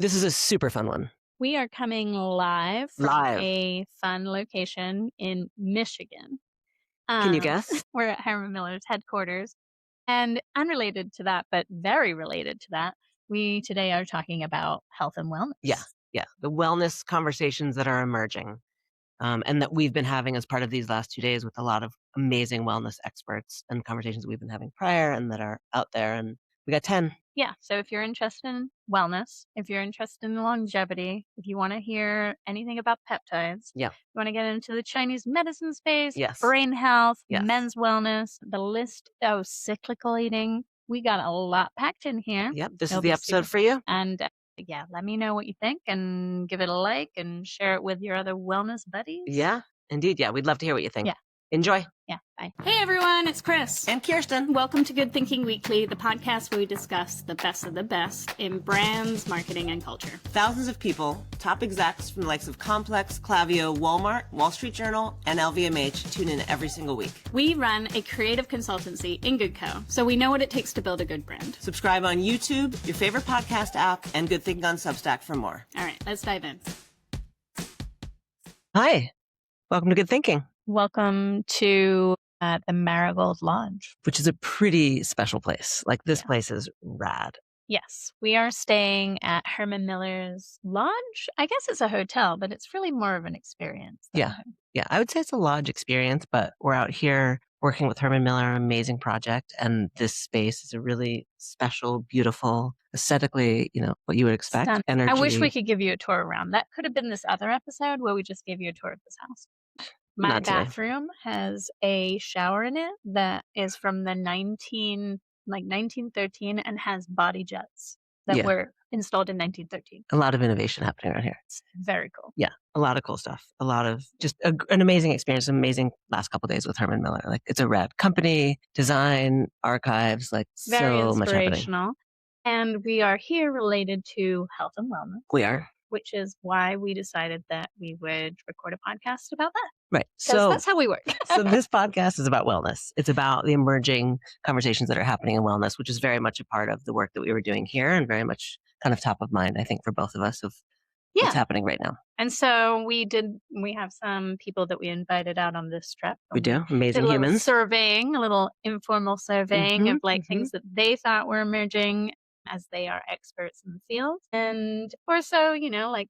This is a super fun one. We are coming live from Live. a fun location in Michigan. Can you guess? We're at Herman Miller's headquarters. And unrelated to that, but very related to that, we today are talking about health and wellness. Yeah. The wellness conversations that are emerging and that we've been having as part of these last 2 days with a lot of amazing wellness experts and conversations we've been having prior and that are out there. And we got 10. Yeah. So if you're interested in wellness, if you're interested in longevity, if you want to hear anything about peptides, Yeah. you want to get into the Chinese medicine space, Yes. brain health, Yes. men's wellness, the list of cyclical eating, we got a lot packed in here. Yep. This It'll is the be episode super for you. And yeah, let me know what you think and give it a like and share it with your other wellness buddies. Yeah, indeed. Yeah, we'd love to hear what you think. Yeah. Enjoy. Yeah, bye. Hey everyone, it's Chris. And Kirsten. Welcome to Good Thinking Weekly, the podcast where we discuss the best of the best in brands, marketing, and culture. Thousands of people, top execs from the likes of Complex, Klaviyo, Walmart, Wall Street Journal, and LVMH tune in every single week. We run a creative consultancy in Good Co, so we know what it takes to build a good brand. Subscribe on YouTube, your favorite podcast app, and Good Thinking on Substack for more. All right, let's dive in. Hi. Welcome to Good Thinking. Welcome to the Marigold Lodge. Which is a pretty special place. Like, this place is rad. Yes, we are staying at Herman Miller's Lodge. I guess it's a hotel, but it's really more of an experience. Yeah. Yeah, I would say it's a lodge experience, but we're out here working with Herman Miller, an amazing project. And this space is a really special, beautiful, aesthetically, what you would expect. Stunning. Energy. I wish we could give you a tour around. That could have been this other episode where we just gave you a tour of this house. My Not today. bathroom has a shower in it that is from the 1913 and has body jets that were installed in 1913. A lot of innovation happening around here. It's very cool. Yeah, a lot of cool stuff. A lot of just an amazing experience, amazing last couple of days with Herman Miller. Like, it's a rad company, design, archives, like Very so much happening. inspirational. And we are here related to health and wellness. We are. Which is why we decided that we would record a podcast about that. Right. So that's how we work. So this podcast is about wellness. It's about the emerging conversations that are happening in wellness, which is very much a part of the work that we were doing here and very much kind of top of mind, I think, for both of us of what's happening right now. And so we have some people that we invited out on this trip. We do. Amazing humans. Surveying, a little informal surveying of things that they thought were emerging as they are experts in the field. And also,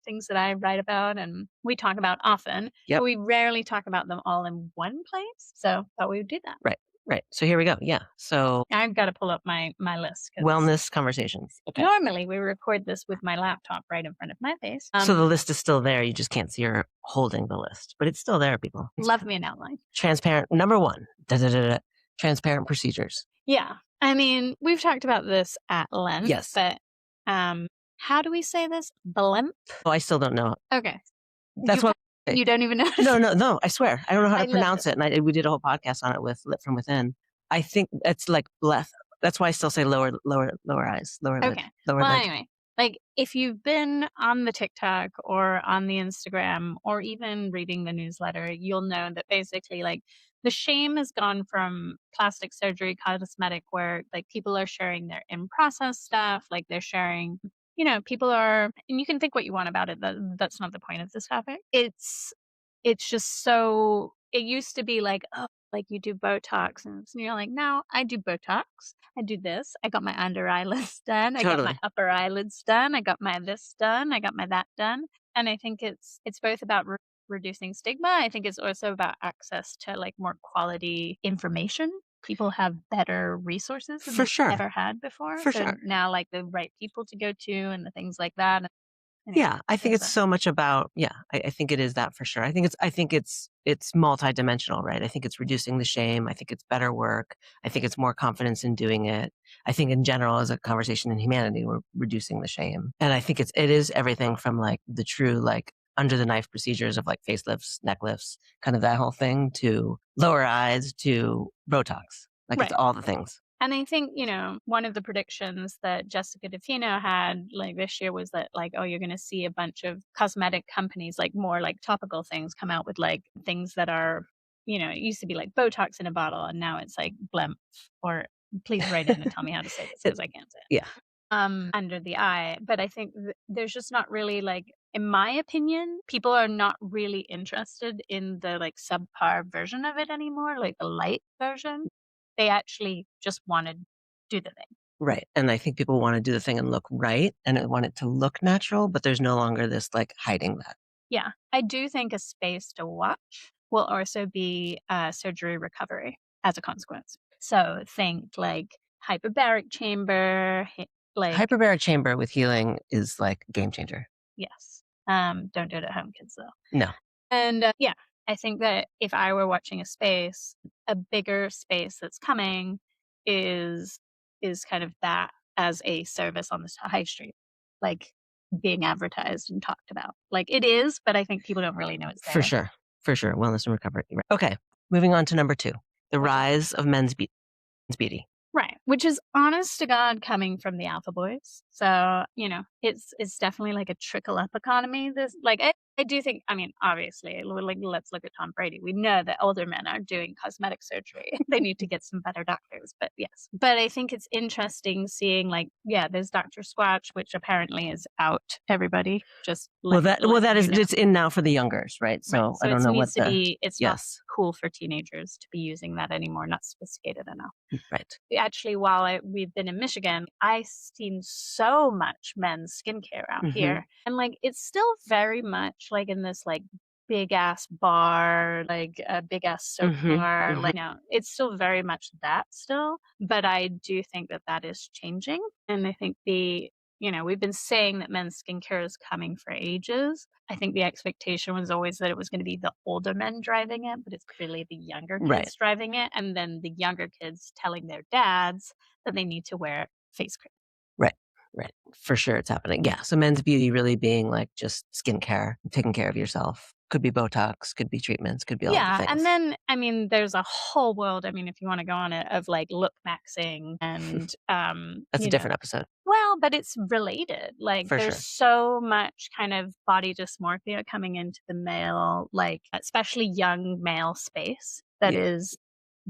things that I write about and we talk about often. Yep. But we rarely talk about them all in one place. So thought we would do that. Right. So here we go. Yeah. So I've got to pull up my list. Wellness conversations. Okay. Normally we record this with my laptop right in front of my face. So the list is still there. You just can't see her holding the list, but it's still there, people. Love me an outline. Transparent. Number 1. Transparent procedures. Yeah. I mean, we've talked about this at length. Yes. But how do we say this? Blimp? Oh, I still don't know. Okay. That's what. You don't even know? No. I swear. I don't know how to pronounce it. And we did a whole podcast on it with Lit From Within. I think it's like bleth. That's why I still say lower eyes. Lower lid. Okay. Lower lid. Anyway, like if you've been on the TikTok or on the Instagram or even reading the newsletter, you'll know that basically like the shame has gone from plastic surgery, cosmetic work, like people are sharing their in-process stuff, like they're sharing, people are, and you can think what you want about it. That's not the point of this topic. It's just so, it used to be like, oh, like you do Botox and you're like, no, I do Botox. I do this. I got my under eyelids done. I got my upper eyelids done. I got my this done. I got my that done. And I think it's both about reducing stigma. I think it's also about access to like more quality information. People have better resources than they've ever had before. For sure. Now like the right people to go to and the things like that. Yeah, I think it's so much about, I think it is that for sure. I think it's multidimensional, right? I think it's reducing the shame. I think it's better work. I think it's more confidence in doing it. I think in general, as a conversation in humanity, we're reducing the shame. And I think it is everything from like the true, like under the knife procedures of like facelifts, neck lifts, kind of that whole thing to lower eyes to Botox. Like It's all the things. And I think, one of the predictions that Jessica DeFino had like this year was that like, oh, you're going to see a bunch of cosmetic companies, like more like topical things come out with like things that are, it used to be like Botox in a bottle and now it's like blimp or please write in and tell me how to say this because I can't say it. Yeah. under the eye. But I think there's just not really like, in my opinion, people are not really interested in the like subpar version of it anymore, like the light version. They actually just want to do the thing. Right. And I think people want to do the thing and look right and want it to look natural, but there's no longer this like hiding that. Yeah. I do think a space to watch will also be surgery recovery as a consequence. So think like hyperbaric chamber, like, Hyperbaric chamber with healing is like game changer. yes. Don't do it at home, kids, though. No. And yeah, I think that if I were watching a space, a bigger space that's coming is kind of that as a service on the high street, like being advertised and talked about. Like it is, but I think people don't really know it's there. For sure. For sure. Wellness and recovery. Okay. Moving on to number 2, the rise of men's beauty. Right, which is honest to God coming from the alpha boys. So, it's definitely like a trickle up economy. This like I do think, I mean, obviously, like let's look at Tom Brady. We know that older men are doing cosmetic surgery. They need to get some better doctors, but yes. But I think it's interesting seeing like, yeah, there's Dr. Squatch, which apparently is out, everybody. Just It's in now for the youngers, right? So, right. So I don't know what it's not cool for teenagers to be using that anymore, not sophisticated enough. Right. Actually, while we've been in Michigan, I've seen so much men's skincare out here. And like, it's still very much like in this like big ass bar, like a big ass soap bar. Like, it's still very much that still. But I do think that that is changing. And I think we've been saying that men's skincare is coming for ages. I think the expectation was always that it was going to be the older men driving it, but it's really the younger kids driving it. And then the younger kids telling their dads that they need to wear face cream. Right. For sure it's happening. Yeah. So men's beauty really being like just skincare, taking care of yourself. Could be Botox, could be treatments, could be all the things. And then, I mean, there's a whole world, I mean, if you want to go on it, of like look maxing and that's a different episode. Well, but it's related. Like there's so much kind of body dysmorphia coming into the male, like especially young male space that is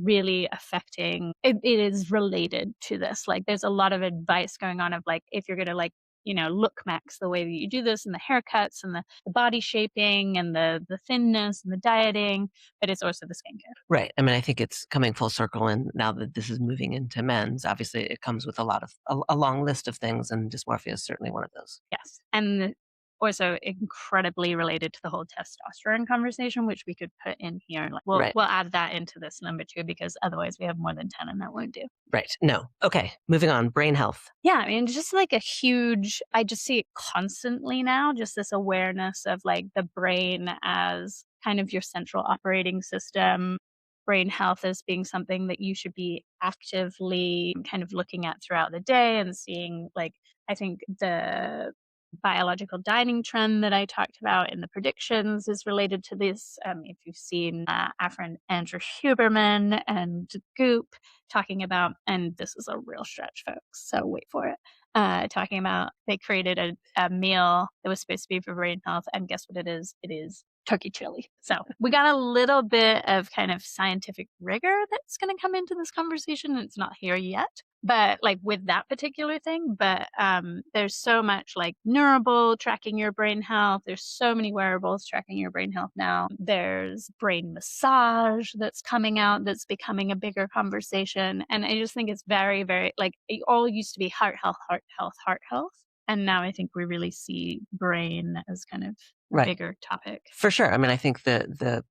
really affecting it is related to this. Like there's a lot of advice going on of like, if you're gonna like, look max the way that you do this and the haircuts and the body shaping and the thinness and the dieting, but it's also the skincare. Right. I mean, I think it's coming full circle, and now that this is moving into men's, obviously it comes with a long list of things, and dysmorphia is certainly one of those. Yes. And also incredibly related to the whole testosterone conversation, which we could put in here. Like we'll add that into this number 2 because otherwise we have more than 10 and that won't do. Right. No. Okay. Moving on. Brain health. Yeah. I mean, just like I just see it constantly now, just this awareness of like the brain as kind of your central operating system. Brain health as being something that you should be actively kind of looking at throughout the day and seeing, like, I think the biological dining trend that I talked about in the predictions is related to this. If you've seen our friend Andrew Huberman and Goop talking about, and this is a real stretch, folks, so wait for it, talking about they created a meal that was supposed to be for brain health, and guess what it is? It is turkey chili. So we got a little bit of kind of scientific rigor that's going to come into this conversation, and it's not here yet. But like with that particular thing, but there's so much like wearable tracking your brain health. There's so many wearables tracking your brain health now. There's brain massage that's coming out that's becoming a bigger conversation. And I just think it's very, very, like it all used to be heart health, heart health, heart health. And now I think we really see brain as kind of a bigger topic. For sure. I mean, I think the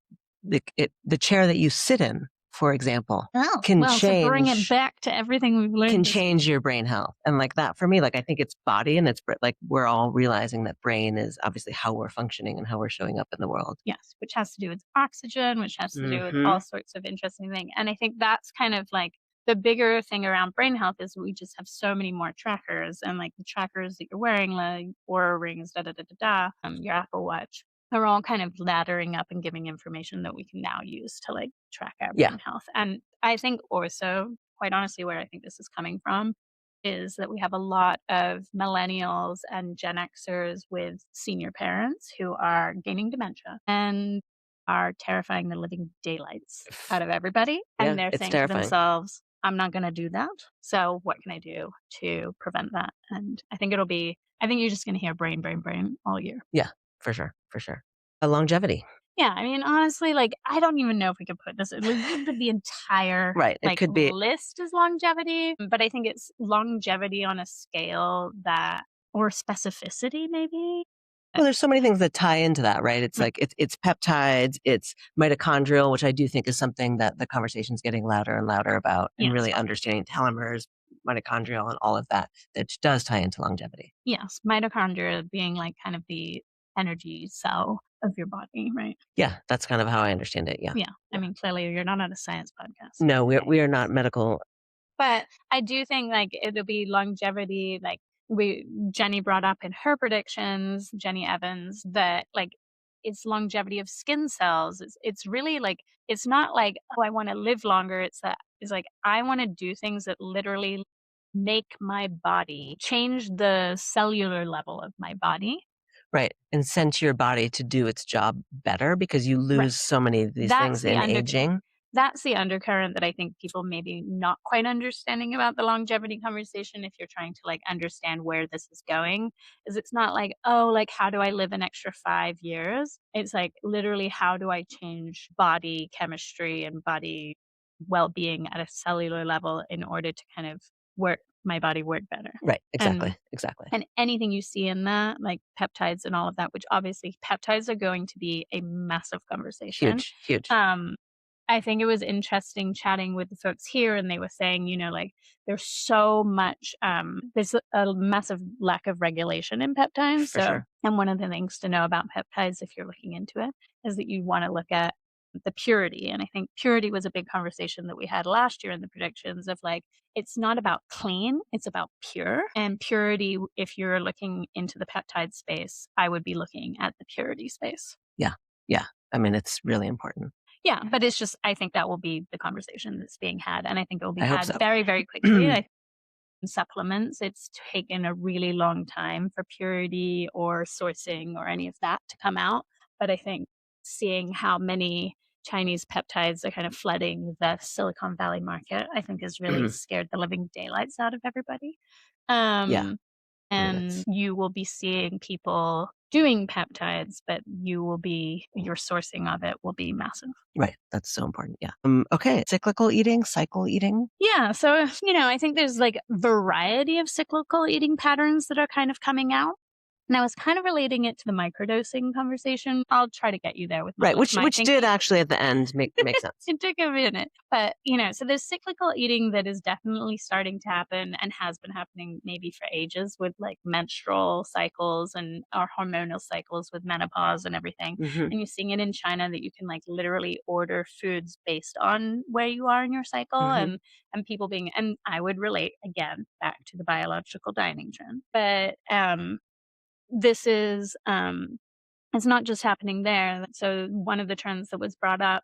chair that you sit in, for example, can change. To bring it back to everything we've learned, can change your brain health. And like that for me, like I think it's body, and it's like we're all realizing that brain is obviously how we're functioning and how we're showing up in the world. Yes, which has to do with oxygen, which has to do with all sorts of interesting things. And I think that's kind of like the bigger thing around brain health is we just have so many more trackers, and like the trackers that you're wearing, like Oura rings, your Apple Watch, are all kind of laddering up and giving information that we can now use to like track our brain health. And I think also, quite honestly, where I think this is coming from is that we have a lot of millennials and Gen Xers with senior parents who are gaining dementia and are terrifying the living daylights out of everybody. And they're saying to themselves, I'm not going to do that. So what can I do to prevent that? And I think you're just going to hear brain, brain, brain all year. Yeah, for sure, for sure. Longevity. Yeah, I mean, honestly, like, I don't even know if we could put this we could put the entire, Right, it like, could be list as longevity, but I think it's longevity on a scale that or specificity maybe? well, there's so many things that tie into that, right? It's Mm, like it's peptides, it's mitochondrial, which I do think is something that the conversation's getting louder and louder about, and yes, really understanding telomeres, mitochondrial, and all of that, that does tie into longevity. yes, mitochondria being, like, kind of the energy cell of your body, right? Yeah, that's kind of how I understand it. Yeah. Yeah, I Yeah. mean, clearly, you're not on a science podcast, No, okay? we are not medical. But I do think, like, it'll be longevity, like, Jenny brought up in her predictions, Jenny Evans, that, like, it's longevity of skin cells. It's really, like it's not like, "Oh, I wanna live longer." It's like, I wanna do things that literally make my body change the cellular level of my body. Right, and send your body to do its job better because you Right. lose so many of these That's things the in under aging. That's the undercurrent that I think people maybe not quite understanding about the longevity conversation if you're trying to, like, understand where this is going, is it's not like, "Oh, like, how do I live an extra 5 years?" It's like, literally, how do I change body chemistry and body well-being at a cellular level in order to kind of work my body work better? Right, And exactly, exactly. and anything you see in that, like peptides and all of that, which obviously peptides are going to be a massive conversation. Huge, huge. Um, I think it was interesting chatting with the folks here, and they were saying, like, there's so much, there's a massive lack of regulation in peptides. For So, sure. and one of the things to know about peptides, if you're looking into it, is that you want to look at the purity. And I think purity was a big conversation that we had last year in the predictions of like, it's not about clean, it's about pure. And purity, if you're looking into the peptide space, I would be looking at the purity space. Yeah, yeah. I mean, it's really important. Yeah, but it's just I think that will be the conversation that's being had, and I think it will be I hope had so. very, very quickly. I think in supplements, it's taken a really long time for purity or sourcing or any of that to come out, but I think seeing how many Chinese peptides are kind of flooding the Silicon Valley market, I think has really scared the living daylights out of everybody. Yeah, Um I mean, and it's you will be seeing people doing peptides, but your sourcing of it will be massive. right. That's so important. Yeah. Okay. Cyclical eating, cycle eating. Yeah, so, I think there's, like, variety of cyclical eating patterns that are kind of coming out. And I was kind of relating it to the microdosing conversation. I'll try to get you there with Right. my Which did thinking. actually at the end make sense. It took a minute. But, so there's cyclical eating that is definitely starting to happen and has been happening maybe for ages with like menstrual cycles and our hormonal cycles with menopause and everything. Hmm. And you're seeing it in China that you can like literally order foods based on where you are in your cycle Hmm. and people being and I would relate again back to the biological dining trend. But this is it's not just happening there. So one of the trends that was brought up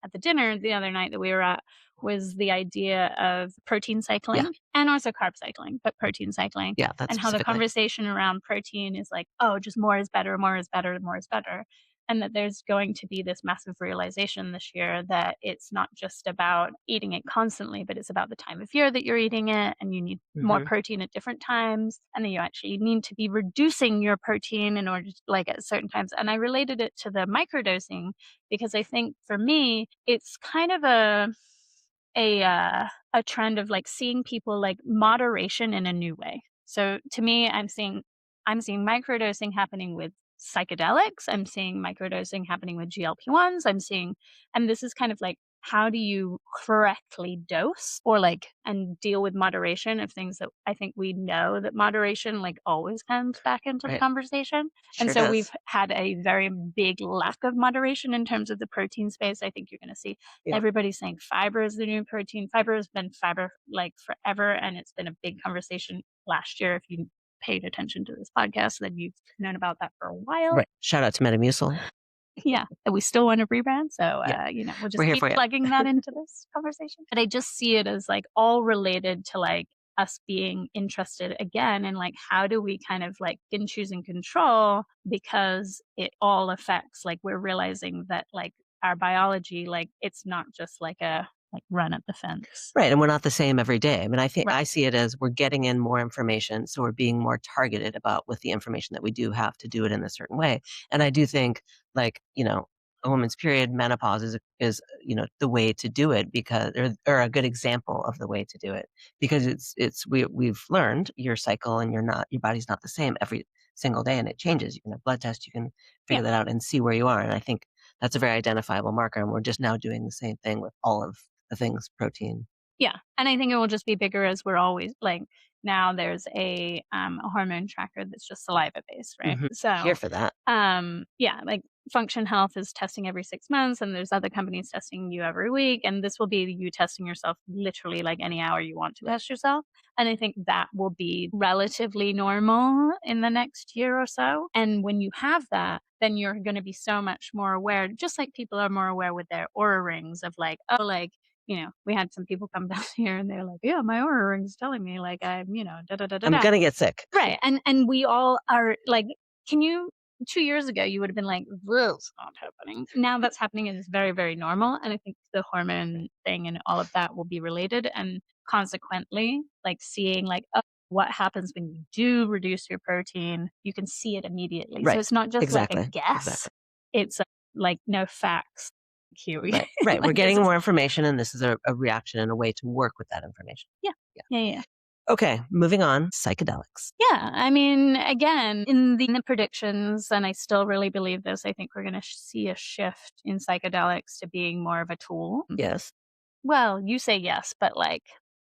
at the dinner the other night that we were at was the idea of protein Yeah. cycling and also carb cycling, but protein cycling, Yeah. That's and how the specifically. conversation around protein is like, oh, just more is better, more is better, more is better. And that there's going to be this massive realization this year that it's not just about eating it constantly, but it's about the time of year that you're eating it, and you need more Hmm. protein at different times, and then you actually need to be reducing your protein in order to, like at certain times. And I related it to the microdosing because I think for me, it's kind of a trend of like seeing people like moderation in a new way. So to me, I'm seeing microdosing happening with psychedelics. I'm seeing microdosing happening with GLP-1s. And this is kind of like how do you correctly dose or like and deal with moderation of things that I think we know that moderation like always comes back into the Right. conversation. And Sure so we've does. had a very big lack of moderation in terms of the protein space. I think you're going to see Yeah. everybody saying fiber is the new protein. Fiber has been fiber like forever, and it's been a big conversation last year. If you paid attention to this podcast, then you've known about that for a while. Right. Shout out to Metamucil. Yeah, and we still want to rebrand. So, Yeah. we'll We're just here keep for you. plugging that into this conversation. But I just see it as like all related to like us being interested again in like how do we kind of like in choose and control because it all affects like we're realizing that like our biology like it's not just like a like run at the fence. Right. And we're not the same every day. I mean, I think Right. I see it as we're getting in more information. So we're being more targeted about with the information that we do have to do it in a certain way. And I do think like, a woman's period, menopause is, the way to do it because, or a good example of the way to do it because we've learned your cycle and your body's not the same every single day and it changes. You can have blood tests, you can Yeah. figure that out and see where you are. And I think that's a very identifiable marker. And we're just now doing the same thing with all of the things, protein. Yeah. And I think it will just be bigger as we're always like now there's a hormone tracker that's just saliva based, right? Mhm. Here So for that. yeah, like Function Health is testing every 6 months and there's other companies testing you every week. And this will be you testing yourself literally like any hour you want to test yourself. And I think that will be relatively normal in the next year or so. And when you have that, then you're going to be so much more aware, just like people are more aware with their aura rings of like, oh, like, we had some people come down here and they're like, yeah, my aura ring's telling me like I'm, da da da da I'm da. gonna get sick. Right. And we all are like, can you 2 years ago you would have been like, this is not happening. Now that's happening and it's very, very normal. And I think the hormone thing and all of that will be related. And consequently, like seeing like what happens when you do reduce your protein, you can see it immediately. So Right. it's not just like a Exactly. guess. Exactly. It's like no facts. Here we Right. Right. We're like, this getting is more information and this is a reaction and a way to work with that information. yeah. Yeah. Yeah, yeah. Okay, moving on. Psychedelics. Yeah, I mean, again, in the predictions, and I still really believe this, I think we're going to see a shift in psychedelics to being more of a tool. Yes. Well, you say yes, but like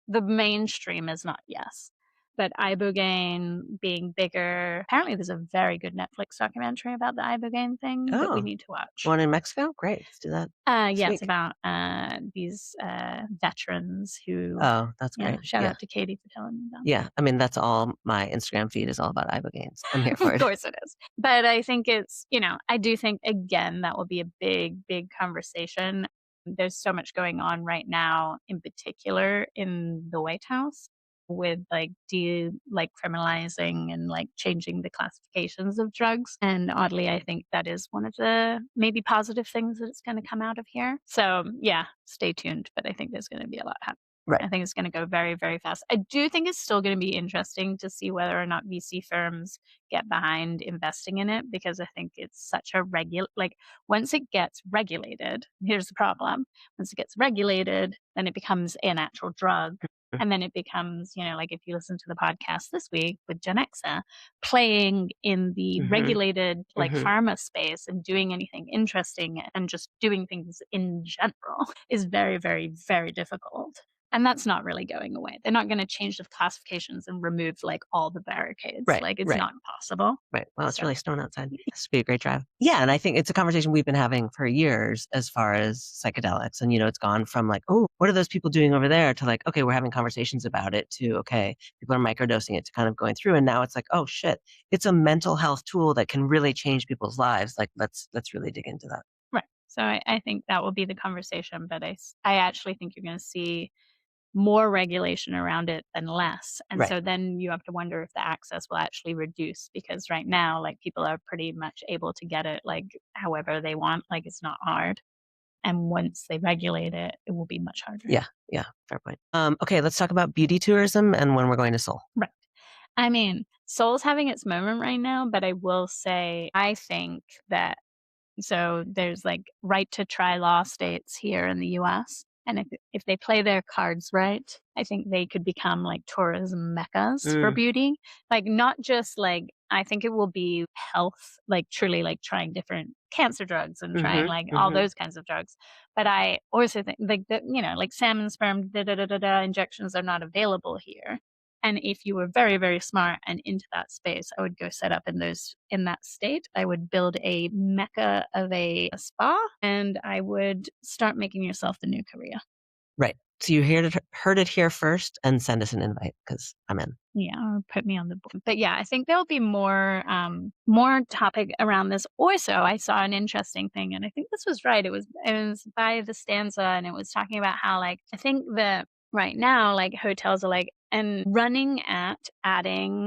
the mainstream is not yes. But ibogaine being bigger. Apparently, there's a very good Netflix documentary about the ibogaine thing that we Oh, need to watch. one in Mexico? Great. Let's do that. Yeah, Sweet. it's about these veterans who. Oh, that's Yeah, great. shout Yeah. out to Katie for telling me that. Yeah. I mean, that's all my Instagram feed is all about ibogaines. I'm here for Of it. course it is. But I think it's, I do think, again, that will be a big, big conversation. There's so much going on right now, in particular in the White House with like criminalizing and like changing the classifications of drugs. And oddly, I think that is one of the maybe positive things that's going to come out of here. So yeah, stay tuned. But I think there's going to be a lot happening. Right. I think it's going to go very, very fast. I do think it's still going to be interesting to see whether or not VC firms get behind investing in it because I think it's such a once it gets regulated, here's the problem. Once it gets regulated, then it becomes an actual drug. And then it becomes, like if you listen to the podcast this week with Genexa, playing in the regulated pharma space and doing anything interesting and just doing things in general is very, very, very difficult. And that's not really going away. They're not going to change the classifications and remove like all the barricades. Right, Like it's right. not possible. Right. Well, it's really snowing outside. This would be a great drive. Yeah. And I think it's a conversation we've been having for years as far as psychedelics. And, it's gone from like, oh, what are those people doing over there to like, okay, we're having conversations about it to, okay, people are microdosing it to kind of going through. And now it's like, oh shit, it's a mental health tool that can really change people's lives. Like, let's really dig into that. Right. So I think that will be the conversation. But I actually think you're going to see more regulation around it than less. And Right. so then you have to wonder if the access will actually reduce because right now, like people are pretty much able to get it like however they want. Like it's not hard. And once they regulate it, it will be much harder. Yeah. Yeah. Fair point. Okay. Let's talk about beauty tourism and when we're going to Seoul. Right. I mean, Seoul's having its moment right now, but I will say, I think that so there's like right to try law states here in the US. And if they play their cards right, I think they could become like tourism meccas for beauty. Like not just like I think it will be health, like truly like trying different cancer drugs and trying like all those kinds of drugs. But I also think like like salmon sperm injections are not available here. And if you were very, very smart and into that space, I would go set up in that state. I would build a mecca of a spa and I would start making yourself the new Korea. Right. So you heard it here first and send us an invite because I'm in. Yeah, or put me on the board. But yeah, I think there'll be more topic around this. Also, I saw an interesting thing, and I think this was right. It was by the stanza, and it was talking about how like I think that right now like hotels are like and running at adding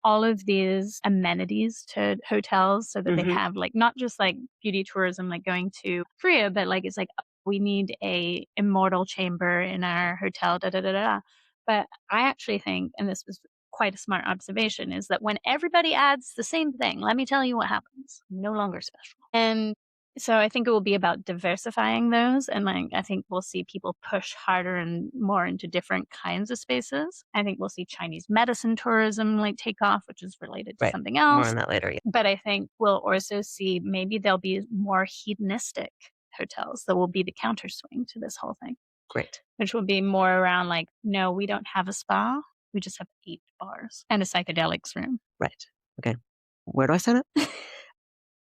all of these amenities to hotels so that they have like not just like beauty tourism like going to Korea, but like it's like we need a immortal chamber in our hotel, da da da da. But I actually think, and this was quite a smart observation, is that when everybody adds the same thing, let me tell you what happens. No longer special. And so I think it will be about diversifying those. And like, I think we'll see people push harder and more into different kinds of spaces. I think we'll see Chinese medicine tourism like take off, which is related to Right. something More else. on that later. Yeah. But I think we'll also see maybe there'll be more hedonistic hotels that will be the counterswing to this whole thing, Great. which will be more around like, no, we don't have a spa. We just have 8 bars and a psychedelics room. Right. Okay. Where do I sign up?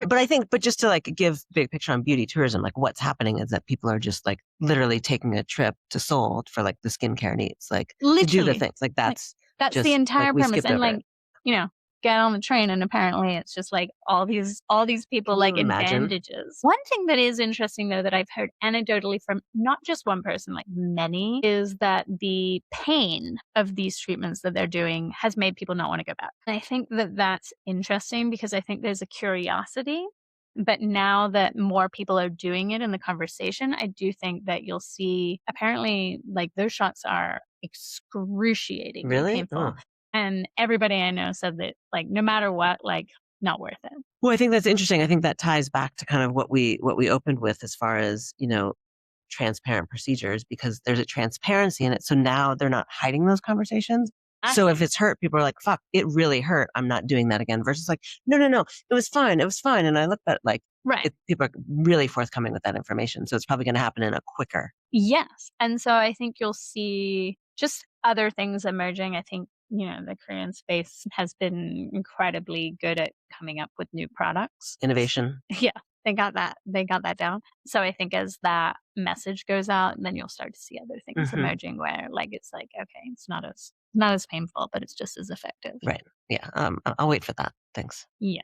But just to like give big picture on beauty tourism, like what's happening is that people are just like literally taking a trip to Seoul for like the skincare needs, like to do the Literally. things. Like that's That's just the entire like we premise. skipped And over like, it. you know, get on the train and apparently it's just like all these people Can like you in imagine? bandages. One thing that is interesting though that I've heard anecdotally from not just one person, like many, is that the pain of these treatments that they're doing has made people not want to go back. And I think that that's interesting because I think there's a curiosity. But now that more people are doing it in the conversation, I do think that you'll see apparently like those shots are excruciatingly Really? painful. Oh. And everybody I know said that, like, no matter what, like, not worth it. Well, I think that's interesting. I think that ties back to kind of what we opened with as far as, transparent procedures, because there's a transparency in it. So now they're not hiding those conversations. So if it's hurt, people are like, fuck, it really hurt. I'm not doing that again. Versus like, no, it was fine. It was fine. And I looked at like, Right. people are really forthcoming with that information. So it's probably going to happen in a quicker. Yes. And so I think you'll see just other things emerging. I think, the Korean space has been incredibly good at coming up with new products. Innovation. Yeah. They got that down. So I think as that message goes out, then you'll start to see other things emerging where like, it's like, okay, it's not as painful, but it's just as effective. Right. Yeah. I'll wait for that. Thanks. Yeah.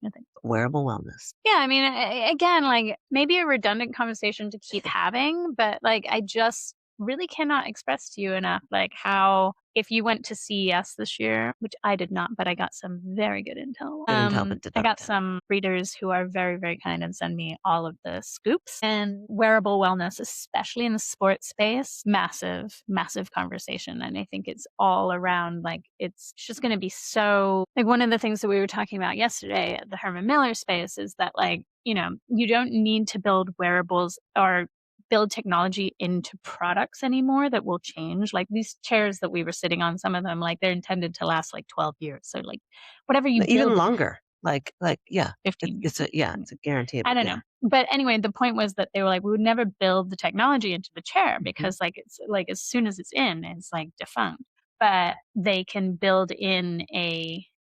I think. Wearable wellness. Yeah. I mean, again, like maybe a redundant conversation to keep having, but like I just really cannot express to you enough, like how if you went to CES this year, which I did not, but I got some very good intel. Good intel, but did I not got attend. some readers who are very, very kind and send me all of the scoops and wearable wellness, especially in the sports space. Massive, massive conversation. And I think it's all around like, it's just going to be so like one of the things that we were talking about yesterday at the Herman Miller space is that like, you don't need to build wearables or build technology into products anymore that will change. Like these chairs that we were sitting on, some of them, like they're intended to last like 12 years. So like whatever you even build, longer, like, yeah, 15 years. It's a guarantee. I don't know. But anyway, the point was that they were like, we would never build the technology into the chair because like, it's like, as soon as it's in, it's like defunct. But they can build in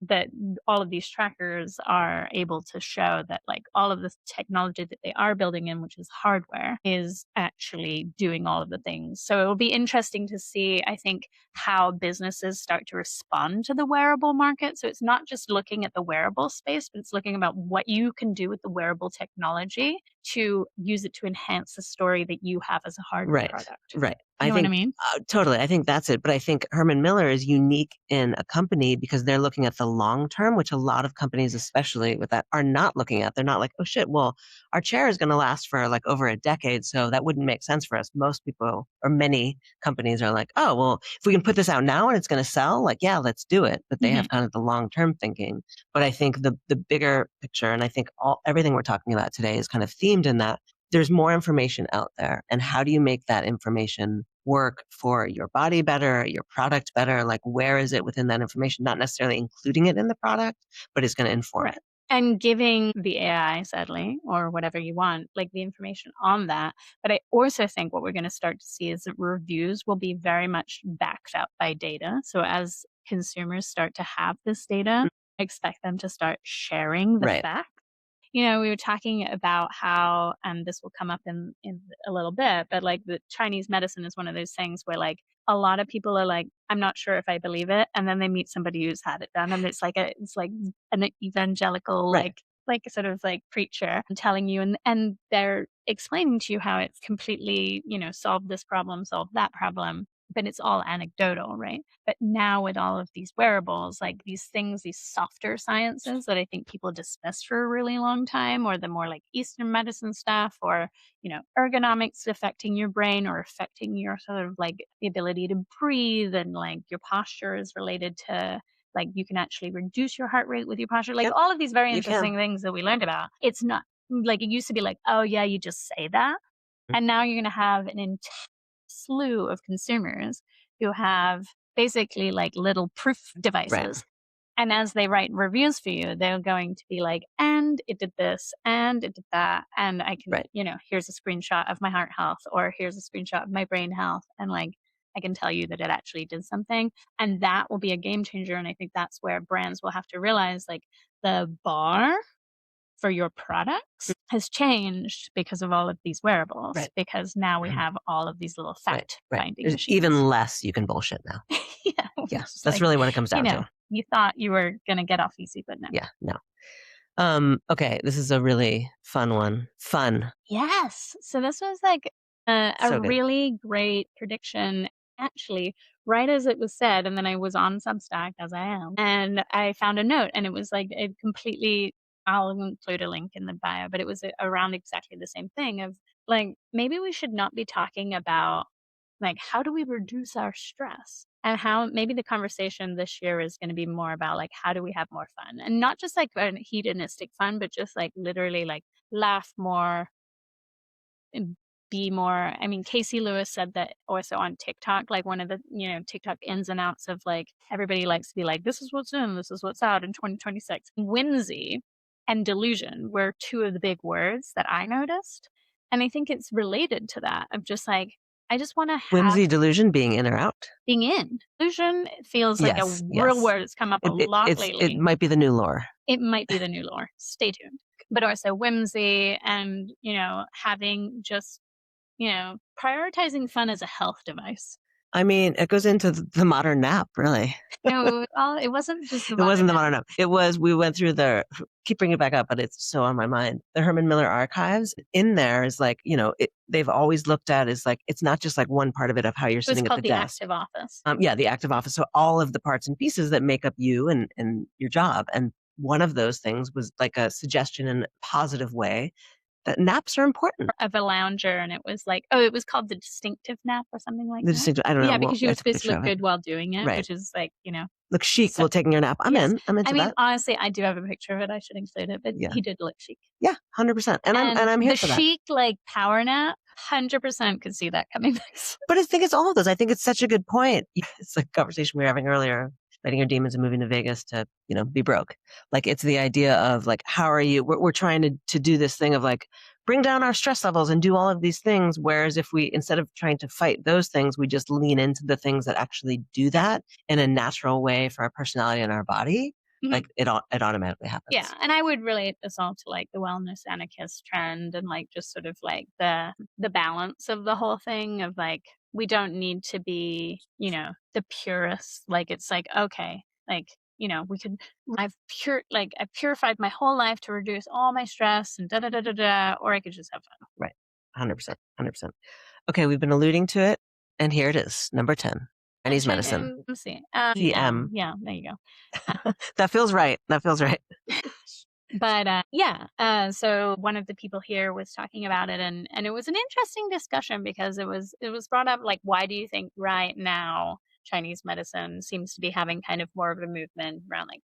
that all of these trackers are able to show that like all of the technology that they are building in, which is hardware, is actually doing all of the things. So it will be interesting to see, I think, how businesses start to respond to the wearable market. So it's not just looking at the wearable space, but it's looking about what you can do with the wearable technology to use it to enhance the story that you have as a hardware product. Right. You know what I mean? Totally. I think that's it. But I think Herman Miller is unique in a company because they're looking at the long term, which a lot of companies, especially with that, are not looking at. They're not like, oh shit, well, our chair is going to last for like over a decade. So that wouldn't make sense for us. Most people or many companies are like, oh, well, if we can put this out now and it's going to sell, like, yeah, let's do it. But they have kind of the long term thinking. But I think the bigger picture, and I think everything we're talking about today is kind of themed in that there's more information out there. And how do you make that information work for your body better, your product better? Like, where is it within that information? Not necessarily including it in the product, but it's going to inform it. And giving the AI, sadly, or whatever you want, like the information on that. But I also think what we're going to start to see is that reviews will be very much backed up by data. So as consumers start to have this data, I expect them to start sharing the facts. We were talking about how, and this will come up in a little bit, but like the Chinese medicine is one of those things where like a lot of people are like, I'm not sure if I believe it. And then they meet somebody who's had it done. And it's like an evangelical, like sort of like preacher telling you, and they're explaining to you how it's completely, solved this problem, solved that problem. but it's all anecdotal, right? But now with all of these wearables, like these things, these softer sciences that I think people dismissed for a really long time, or the more like Eastern medicine stuff, or, ergonomics affecting your brain or affecting your sort of like the ability to breathe, and like your posture is related to like you can actually reduce your heart rate with your posture, like Yep, all of these very you can. interesting things that we learned about. It's not like it used to be like, oh yeah, you just say that. And now you're going to have an entire slew of consumers who have basically like little proof Right, devices. And as they write reviews for you, they're going to be like, and it did this, and it did that. And I can, right. here's a screenshot of my heart health, or here's a screenshot of my brain health. And like, I can tell you that it actually did something. And that will be a game changer. And I think that's where brands will have to realize like the bar for your products has changed because of all of these wearables, Right. because now we have all of these little fact finding There's machines. even less you can bullshit now. Yeah. Yeah, It's that's like, really what it comes down to. you thought you were going to get off easy, but no. Yeah, no. Okay, this is a really fun one. Fun. Yes. So this was like a So good. really great prediction, actually, right as it was said. And then I was on Substack, as I am, and I found a note, and it was like it completely. I'll include a link in the bio, but it was around exactly the same thing of like maybe we should not be talking about like how do we reduce our stress, and how maybe the conversation this year is going to be more about like how do we have more fun, and not just like a hedonistic fun, but just like literally like laugh more and be more. I mean, Casey Lewis said that also on TikTok, like one of the, TikTok ins and outs of like everybody likes to be like, this is what's in, this is what's out in 2026. Whimsy and delusion were two of the big words that I noticed. And I think it's related to that of just like, I just want to have Whimsy, delusion, being in or out? being in. Delusion feels like a real word that's come up a lot lately. It might be the new lore. It might be the new lore. Stay tuned. But also whimsy and, having just, prioritizing fun as a health device. I mean, it goes into the modern nap, really. No, it wasn't just the It wasn't the modern modern nap. It was, we went through keep bringing it back up, but it's so on my mind. The Herman Miller archives in there is like, they've always looked at is like, it's not just like one part of it of how you're sitting at the desk. Active office. Yeah, the active office. So all of the parts and pieces that make up you and your job. And one of those things was like a suggestion in a positive way that naps are important. Of a lounger, and it was like, it was called the distinctive nap or something like that. I don't know. Yeah, because you were supposed to look good while doing it, right. Which is like, look chic while taking your nap. I'm into that. Honestly, I do have a picture of it. I should include it, but he did look chic. Yeah, 100%. And I'm here for that. The chic like power nap, 100% could see that coming. But I think it's all of those. I think it's such a good point. It's like a conversation we were having earlier, fighting your demons and moving to Vegas to, be broke. Like it's the idea of like, how are you? We're trying to do this thing of like, bring down our stress levels and do all of these things. Whereas if we, instead of trying to fight those things, we just lean into the things that actually do that in a natural way for our personality and our body, like it automatically happens. Yeah. And I would relate this all to like the wellness anarchist trend and like just sort of like the balance of the whole thing of like, we don't need to be, the purist. Like it's like, okay, like, I've purified my whole life to reduce all my stress and or I could just have fun. Right. 100%. Okay. We've been alluding to it. And here it is. Number 10. Chinese medicine. Let's see. TM. Yeah, there you go. That feels right. But so one of the people here was talking about it, and it was an interesting discussion because it was brought up like, why do you think right now Chinese medicine seems to be having kind of more of a movement around like,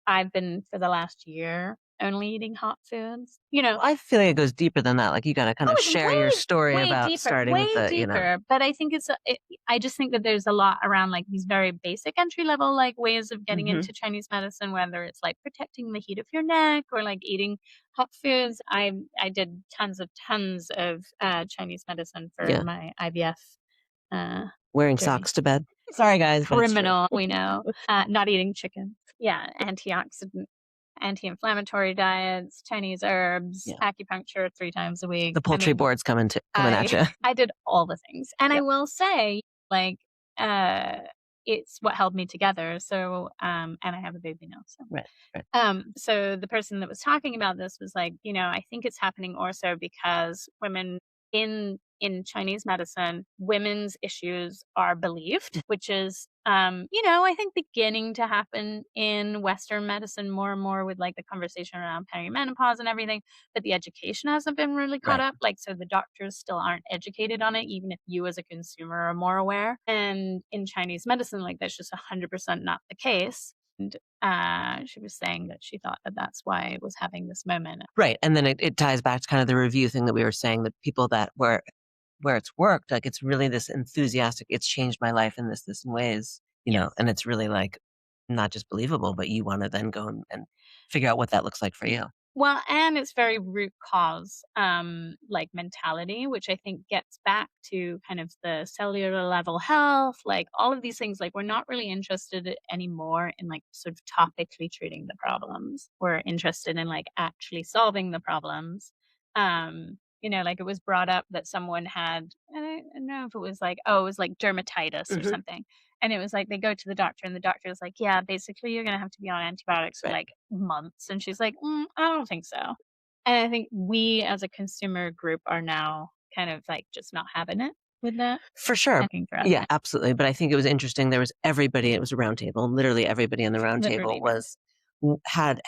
I've been for the last year only eating hot foods. I feel like it goes deeper than that. Like you got to kind of share your story about deeper, starting with the, But I think I just think that there's a lot around like these very basic entry level like ways of getting into Chinese medicine, whether it's like protecting the heat of your neck or like eating hot foods. I did tons of Chinese medicine for my IVF. Wearing socks to bed. Sorry, guys. Criminal, we know. Not eating chicken. Yeah, antioxidant, anti-inflammatory diets, Chinese herbs, acupuncture 3 times a week. The poultry board's coming at you. I did all the things. And I will say, like, it's what held me together. So, and I have a baby now. So, right. So the person that was talking about this was like, I think it's happening also because women in Chinese medicine, women's issues are believed, which is, I think beginning to happen in Western medicine more and more with like the conversation around perimenopause and everything. But the education hasn't been really caught Right. up. Like, so the doctors still aren't educated on it, even if you as a consumer are more aware. And in Chinese medicine, like that's just 100% not the case. And she was saying that she thought that that's why it was having this moment. Right. And then it ties back to kind of the review thing that we were saying, that people that where it's worked, like it's really this enthusiastic, it's changed my life in this ways, and it's really like not just believable, but you want to then go and figure out what that looks like for you. Well, and it's very root cause, like mentality, which I think gets back to kind of the cellular level health, like all of these things. Like we're not really interested anymore in like sort of topically treating the problems. We're interested in like actually solving the problems. Like it was brought up that someone had, I don't know if it was like, oh, it was like dermatitis or something. And it was like they go to the doctor and the doctor was like, yeah, basically you're going to have to be on antibiotics for like months. And she's like, I don't think so. And I think we as a consumer group are now kind of like just not having it with that. For sure. For Yeah, absolutely. But I think it was interesting. There was everybody, it was a round table. Literally everybody in the round table had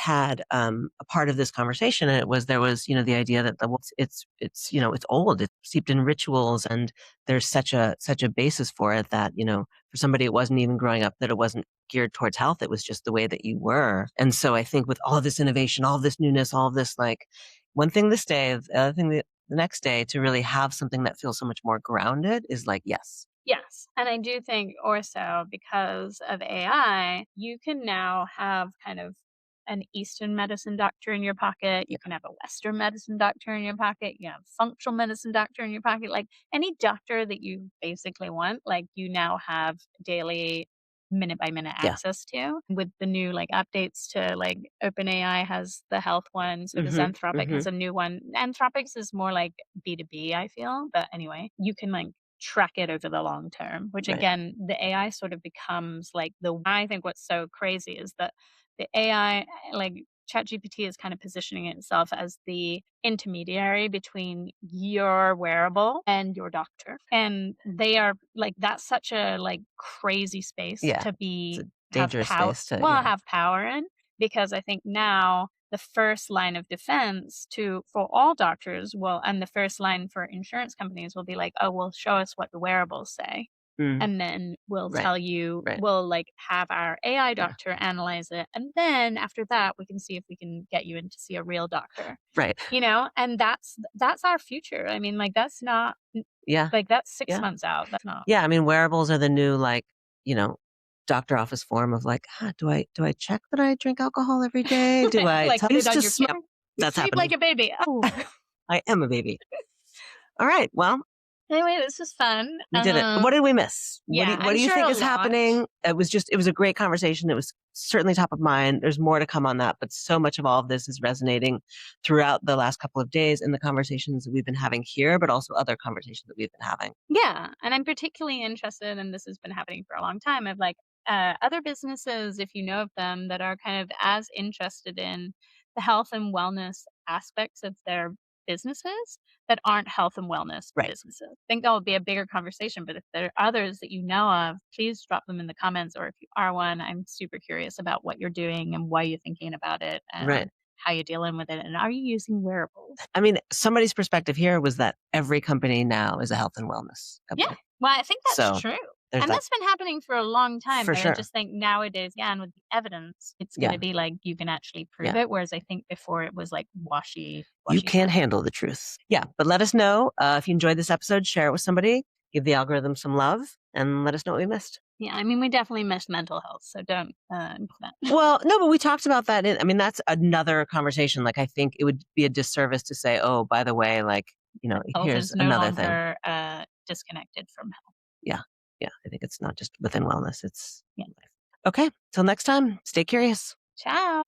a part of this conversation, and there was the idea that it's old, it's steeped in rituals, and there's such a basis for it that for somebody it wasn't even growing up, that it wasn't geared towards health, it was just the way that you were. And so I think with all of this innovation, all of this newness, all of this, like one thing this day, the other thing the next day, to really have something that feels so much more grounded is like, yes. Yes. And I do think also because of AI, you can now have kind of an Eastern medicine doctor in your pocket. You can have a Western medicine doctor in your pocket. You have a functional medicine doctor in your pocket. Like any doctor that you basically want, like you now have daily minute by minute access to. With the new like updates to like OpenAI has the health one. So does Anthropic has a new one. Anthropics is more like B2B, I feel. But anyway, you can like track it over the long term, which again, the AI sort of becomes like I think what's so crazy is that the AI, like ChatGPT is kind of positioning itself as the intermediary between your wearable and your doctor. And they are like, that's such a like crazy space to be, dangerous space to have power in, because I think now the first line of defense for all doctors and the first line for insurance companies will be like, oh, well, show us what the wearables say. And then we'll tell you, we'll like have our AI doctor analyze it. And then after that, we can see if we can get you in to see a real doctor. Right. And that's our future. I mean, like that's not, like that's 6 months out. That's not. Yeah. I mean, wearables are the new, like, doctor office form of like, do I check that I drink alcohol every day? Do I like tell you to smoke? That's happening. Like a baby. Oh, I am a baby. All right. Well, anyway, this was fun. We did it. What did we miss? Yeah, what do you think is happening? It was a great conversation. It was certainly top of mind. There's more to come on that, but so much of all of this is resonating throughout the last couple of days in the conversations that we've been having here, but also other conversations that we've been having. Yeah. And I'm particularly interested, and this has been happening for a long time, of like other businesses, if you know of them, that are kind of as interested in the health and wellness aspects of their businesses that aren't health and wellness businesses. I think that would be a bigger conversation, but if there are others that you know of, please drop them in the comments, or if you are one, I'm super curious about what you're doing and why you're thinking about it and how you're dealing with it, and are you using wearables? I mean, somebody's perspective here was that every company now is a health and wellness company. Yeah, well, I think that's true. And that's been happening for a long time. But I just think nowadays, and with the evidence, it's going to be like you can actually prove it. Whereas I think before it was like washy. You can't handle the truth. Yeah, but let us know if you enjoyed this episode. Share it with somebody. Give the algorithm some love, and let us know what we missed. Yeah, I mean, we definitely missed mental health, so don't Well, no, but we talked about that. I mean, that's another conversation. Like, I think it would be a disservice to say, oh, by the way, like, health here's is no another longer, thing. Disconnected from health. Yeah. Yeah, I think it's not just within wellness, it's life. Okay, till next time, stay curious. Ciao.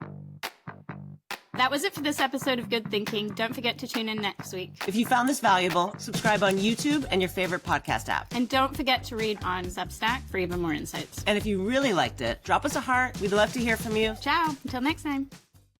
That was it for this episode of Good Thinking. Don't forget to tune in next week. If you found this valuable, subscribe on YouTube and your favorite podcast app. And don't forget to read on Substack for even more insights. And if you really liked it, drop us a heart. We'd love to hear from you. Ciao. Until next time.